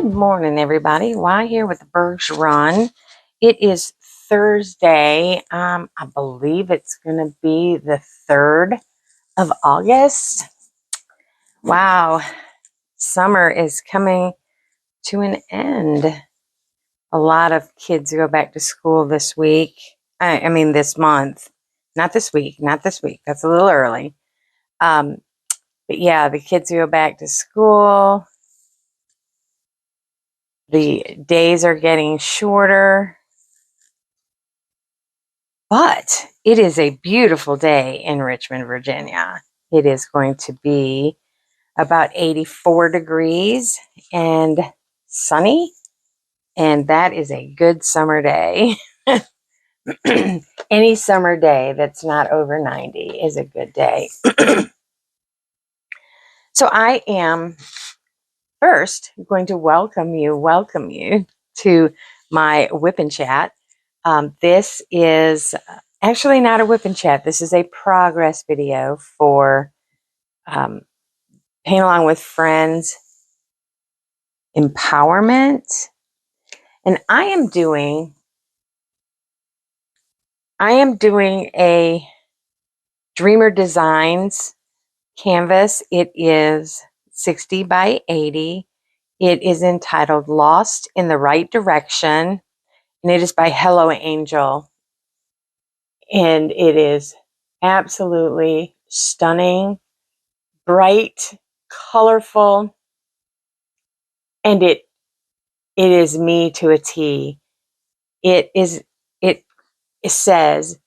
Good morning, everybody. Why here with the Burgs Run? It is Thursday. I believe it's going to be the 3rd of August. Wow, summer is coming to an end. A lot of kids go back to school this week. I mean, this month. Not this week. Not this week. That's a little early. But yeah, the kids go back to school. The days are getting shorter. But it is a beautiful day in Richmond, Virginia. It is going to be about 84 degrees and sunny. And that is a good summer day. Any summer day that's not over 90 is a good day. So I am first going to welcome you to my WIP&CHAT. This is actually not a WIP&CHAT. This is a progress video for Paint Along with Friends Empowerment. And I am doing a Dreamer Designs canvas. It is 60 by 80. It is entitled Lost in the Right Direction. And it is by Hello Angel. And it is absolutely stunning, bright, colorful, and it is me to a T. It says,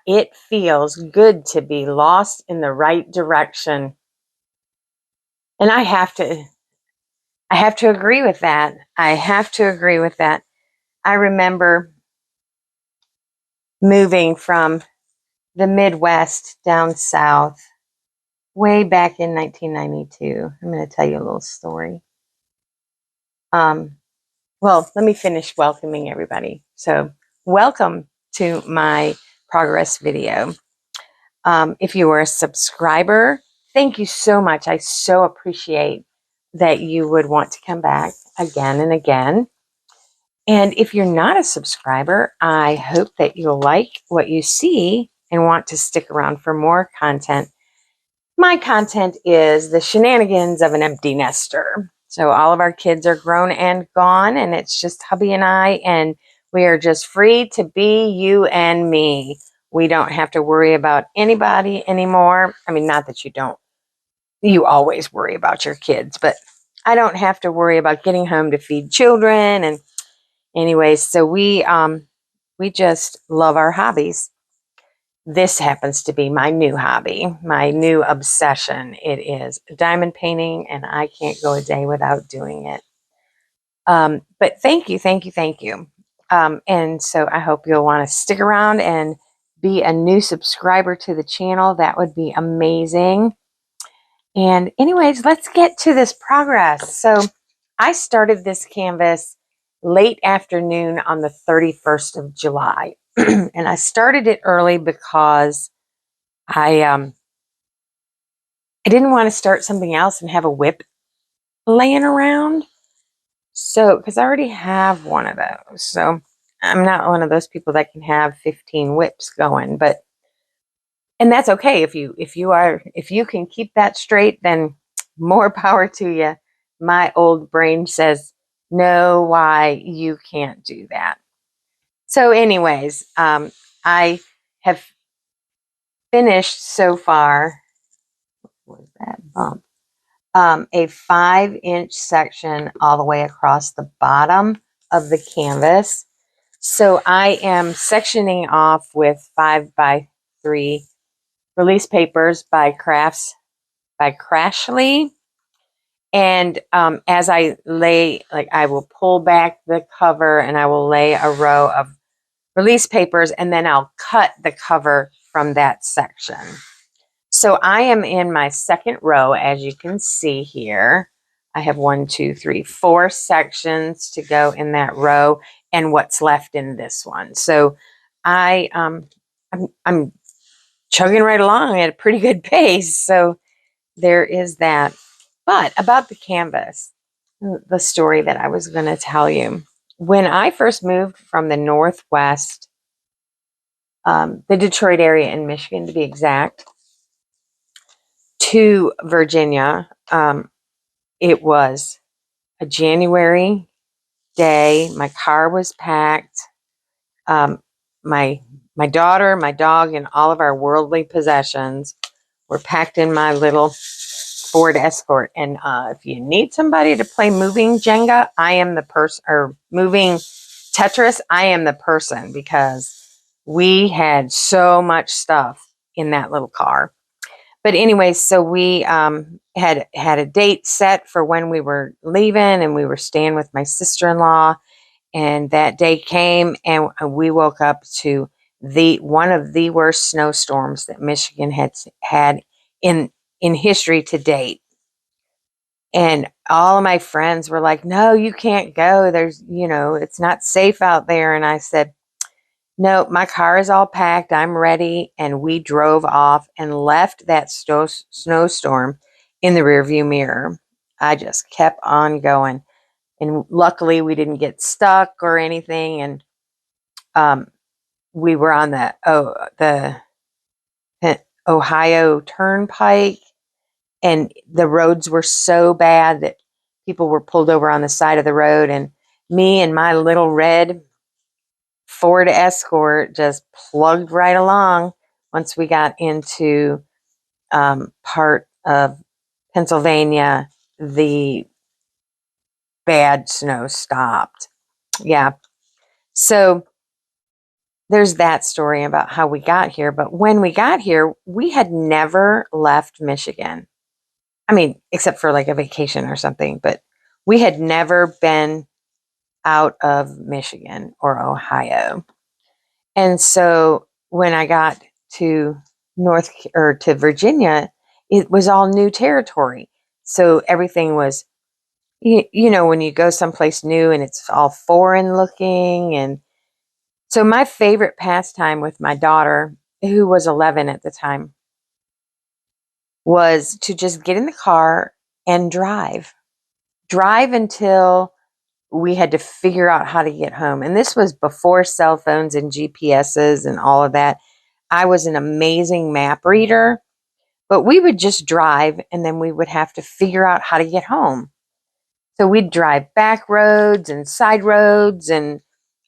it feels good to be lost in the right direction. And I have to agree with that. I remember moving from the Midwest down south way back in 1992. I'm going to tell you a little story. Well, let me finish welcoming everybody. So, welcome to my progress video. If you are a subscriber, thank you so much. I so appreciate that you would want to come back again and again. And if you're not a subscriber, I hope that you'll like what you see and want to stick around for more content. My content is the shenanigans of an empty nester. So all of our kids are grown and gone, and it's just hubby and I, and we are just free to be you and me. We don't have to worry about anybody anymore. I mean, not that you don't. You always worry about your kids, but I don't have to worry about getting home to feed children. And anyways, so we just love our hobbies. This happens to be my new hobby, my new obsession. It is diamond painting, and I can't go a day without doing it. But thank you. And so I hope you'll want to stick around and be a new subscriber to the channel. That would be amazing. And anyways, let's get to this progress. So I started this canvas late afternoon on the 31st of July. And I started it early because I didn't want to start something else and have a WIP laying around. So, because I already have one of those. So I'm not one of those people that can have 15 WIPs going, and that's okay. If you can keep that straight, then more power to you. My old brain says, no, why you can't do that. So anyways, I have finished so far. What was that bump? A 5-inch section all the way across the bottom of the canvas. So I am sectioning off with 5x3 release papers by Crashly. And as I lay, I will pull back the cover and I will lay a row of release papers, and then I'll cut the cover from that section. So I am in my second row, as you can see here. I have 4 sections to go in that row, and what's left in this one. So I'm chugging right along at a pretty good pace. So there is that. But about the canvas, the story that I was going to tell you. When I first moved from the Northwest, the Detroit area in Michigan to be exact, to Virginia, it was a January day. My car was packed. My my daughter, my dog, and all of our worldly possessions were packed in my little Ford Escort. And if you need somebody to play moving Jenga, I am the person, or moving Tetris, I am the person, because we had so much stuff in that little car. But anyway, so we had a date set for when we were leaving, and we were staying with my sister-in-law. And that day came, and we woke up to one of the worst snowstorms that Michigan had in history to date. And all of my friends were like, "No, you can't go. There's, it's not safe out there." And I said, "No, my car is all packed. I'm ready." And we drove off and left that snowstorm in the rearview mirror. I just kept on going. And luckily we didn't get stuck or anything. And we were on the Ohio Turnpike, and the roads were so bad that people were pulled over on the side of the road. And me and my little red Ford Escort just plugged right along. Once we got into part of Pennsylvania, the bad snow stopped. Yeah. So there's that story about how we got here. But when we got here, we had never left Michigan. I mean, except for like a vacation or something, but we had never been out of Michigan or Ohio. And so when I got to to Virginia, it was all new territory. So everything was, when you go someplace new and it's all foreign looking. And so my favorite pastime with my daughter, who was 11 at the time, was to just get in the car and drive until we had to figure out how to get home. And this was before cell phones and GPSs and all of that. I was an amazing map reader, but we would just drive, and then we would have to figure out how to get home. So we'd drive back roads and side roads and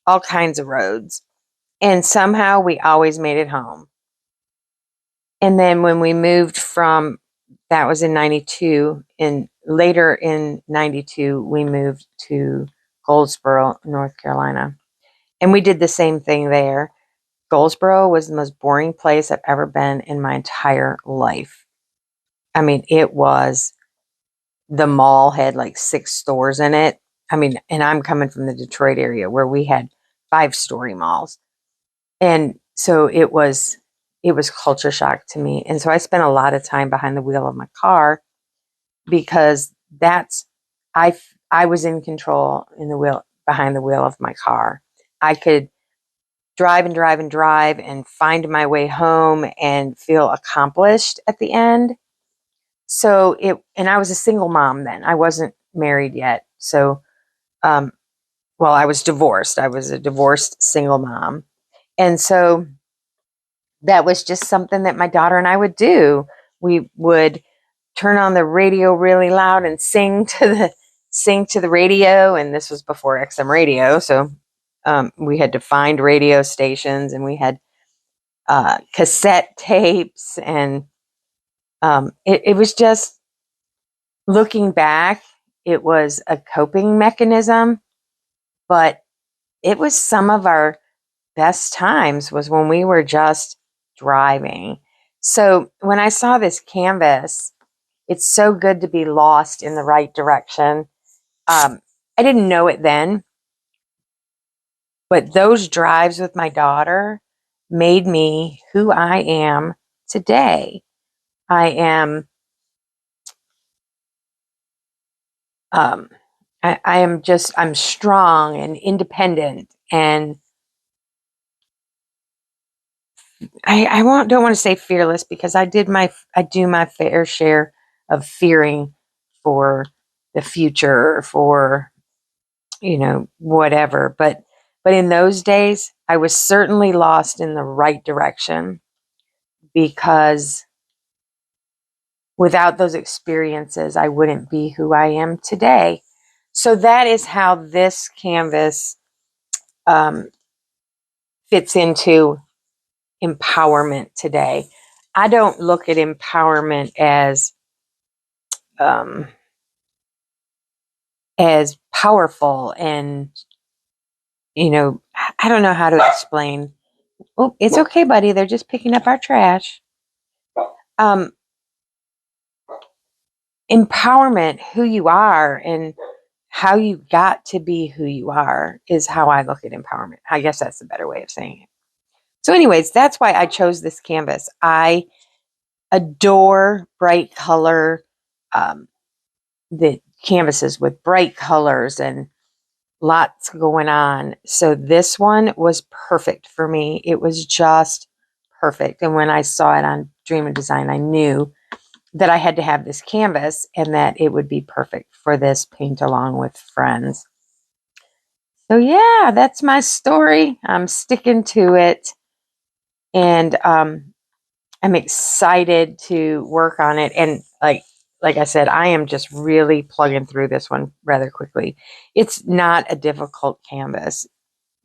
all kinds of roads. And somehow we always made it home. And then when we moved that was in 92, and later in 92, we moved to Goldsboro, North Carolina. And we did the same thing there. Goldsboro was the most boring place I've ever been in my entire life. I mean, the mall had like 6 stores in it. I mean, and I'm coming from the Detroit area where we had 5-story malls. And so it was culture shock to me. And so I spent a lot of time behind the wheel of my car, because I was in control behind the wheel of my car. I could drive and drive and drive and find my way home and feel accomplished at the end. So and I was a single mom then. I wasn't married yet. So, I was divorced. I was a divorced single mom. And so that was just something that my daughter and I would do. We would turn on the radio really loud and sing to the radio. And this was before XM radio. So we had to find radio stations, and we had cassette tapes. And it was just, looking back, it was a coping mechanism, but it was some of our best times was when we were just driving. So when I saw this canvas, it's so good to be lost in the right direction. I didn't know it then, but those drives with my daughter made me who I am today. I am strong and independent, and don't want to say fearless, because I do my fair share of fearing for the future, for, you know, whatever. But in those days, I was certainly lost in the right direction, because without those experiences, I wouldn't be who I am today. So that is how this canvas fits into empowerment today. I don't look at empowerment as powerful, and, you know, I don't know how to explain. Oh, it's okay, buddy. They're just picking up our trash. Empowerment, who you are and how you got to be who you are, is how I look at empowerment. I guess that's a better way of saying it. So anyways, that's why I chose this canvas. I adore bright color, the canvases with bright colors and lots going on. So this one was perfect for me. It was just perfect. And when I saw it on Dream and Design, I knew that I had to have this canvas and that it would be perfect for this paint along with friends. So yeah, that's my story. I'm sticking to it. And I'm excited to work on it. And like I said, I am just really plugging through this one rather quickly. It's not a difficult canvas.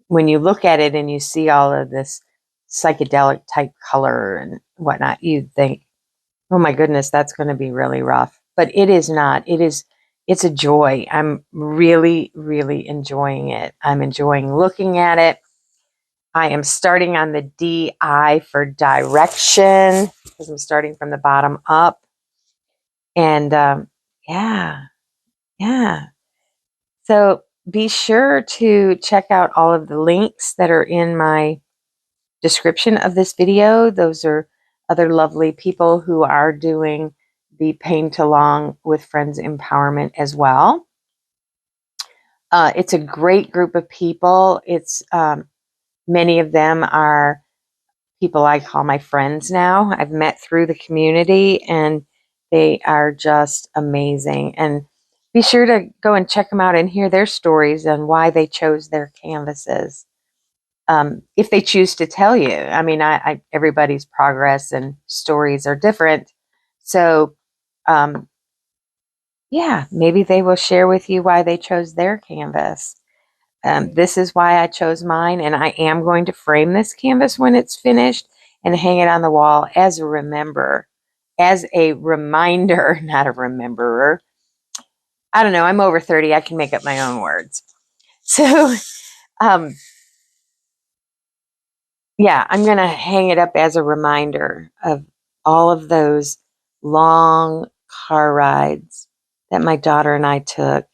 When you look at it and you see all of this psychedelic type color and whatnot, you'd think, oh my goodness, that's going to be really rough. But it is not. It's a joy. I'm really, really enjoying it. I'm enjoying looking at it. I am starting on the DI for direction, because I'm starting from the bottom up. And yeah. So be sure to check out all of the links that are in my description of this video. Those are other lovely people who are doing the paint along with friends empowerment as well. It's a great group of people. It's many of them are people I call my friends now. I've met through the community, and they are just amazing. And be sure to go and check them out and hear their stories and why they chose their canvases. If they choose to tell you. I mean, everybody's progress and stories are different. So, yeah, maybe they will share with you why they chose their canvas. This is why I chose mine, and I am going to frame this canvas when it's finished and hang it on the wall as a reminder, not a rememberer. I don't know. I'm over 30. I can make up my own words. So, yeah, I'm going to hang it up as a reminder of all of those long car rides that my daughter and I took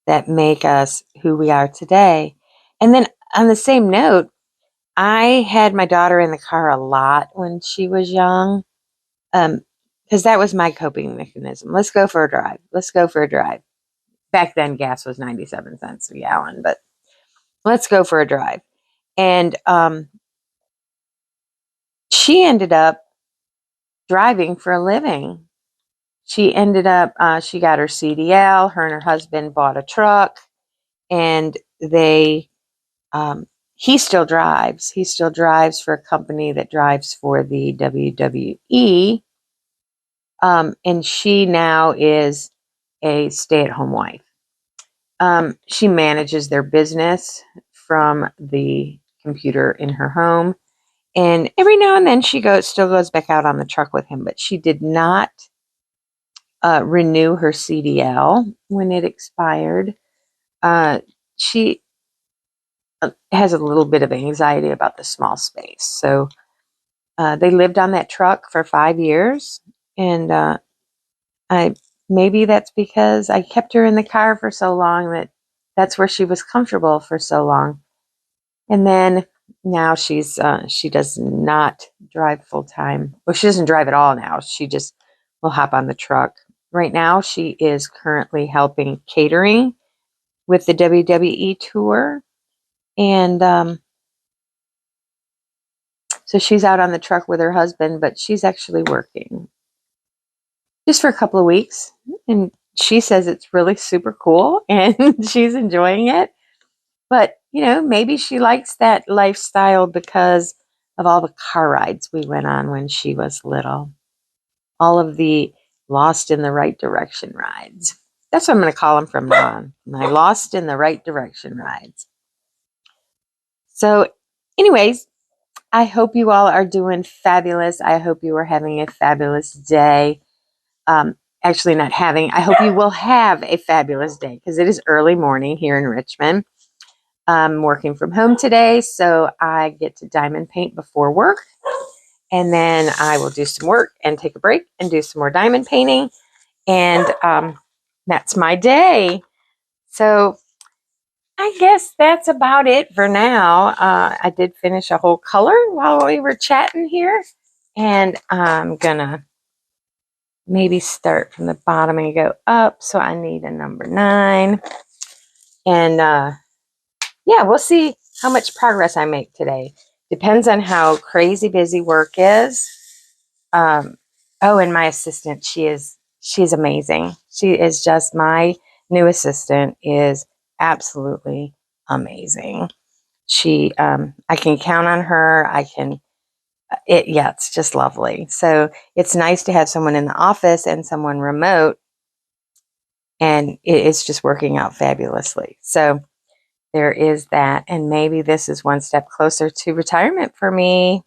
that make us who we are today. And then on the same note, I had my daughter in the car a lot when she was young, because that was my coping mechanism. Let's go for a drive. Let's go for a drive. Back then, gas was 97 cents a gallon, but let's go for a drive. And she ended up driving for a living. She ended up, she got her CDL. Her and her husband bought a truck, and he still drives. He still drives for a company that drives for the WWE. And she now is a stay-at-home wife. She manages their business from the computer in her home. And every now and then she still goes back out on the truck with him, but she did not renew her CDL when it expired. She has a little bit of anxiety about the small space. So they lived on that truck for 5 years. And maybe that's because I kept her in the car for so long that's where she was comfortable for so long. And then now she does not drive full time. Well, she doesn't drive at all now. She just will hop on the truck. Right now, she is currently helping catering with the WWE tour. And so she's out on the truck with her husband, but she's actually working just for a couple of weeks. And she says it's really super cool and she's enjoying it. But, you know, maybe she likes that lifestyle because of all the car rides we went on when she was little. All of the lost in the right direction rides. That's what I'm going to call them from now on. My lost in the right direction rides. So anyways, I hope you all are doing fabulous. I hope you are having a fabulous day. Actually not having, I hope you will have a fabulous day because it is early morning here in Richmond. I'm working from home today, so I get to diamond paint before work. And then I will do some work and take a break and do some more diamond painting. And that's my day. So I guess that's about it for now. I did finish a whole color while we were chatting here. And I'm going to maybe start from the bottom and go up. So I need a number 9. And yeah, we'll see how much progress I make today. Depends on how crazy busy work is. Oh, and my assistant, she's amazing. She is just, my new assistant is absolutely amazing. I can count on her. Yeah, it's just lovely. So it's nice to have someone in the office and someone remote, and it's just working out fabulously. So there is that, and maybe this is one step closer to retirement for me.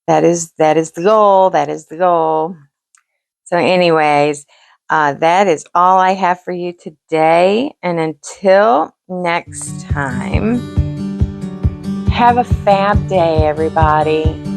That is the goal. That is the goal. So anyways, that is all I have for you today. And until next time, have a fab day, everybody.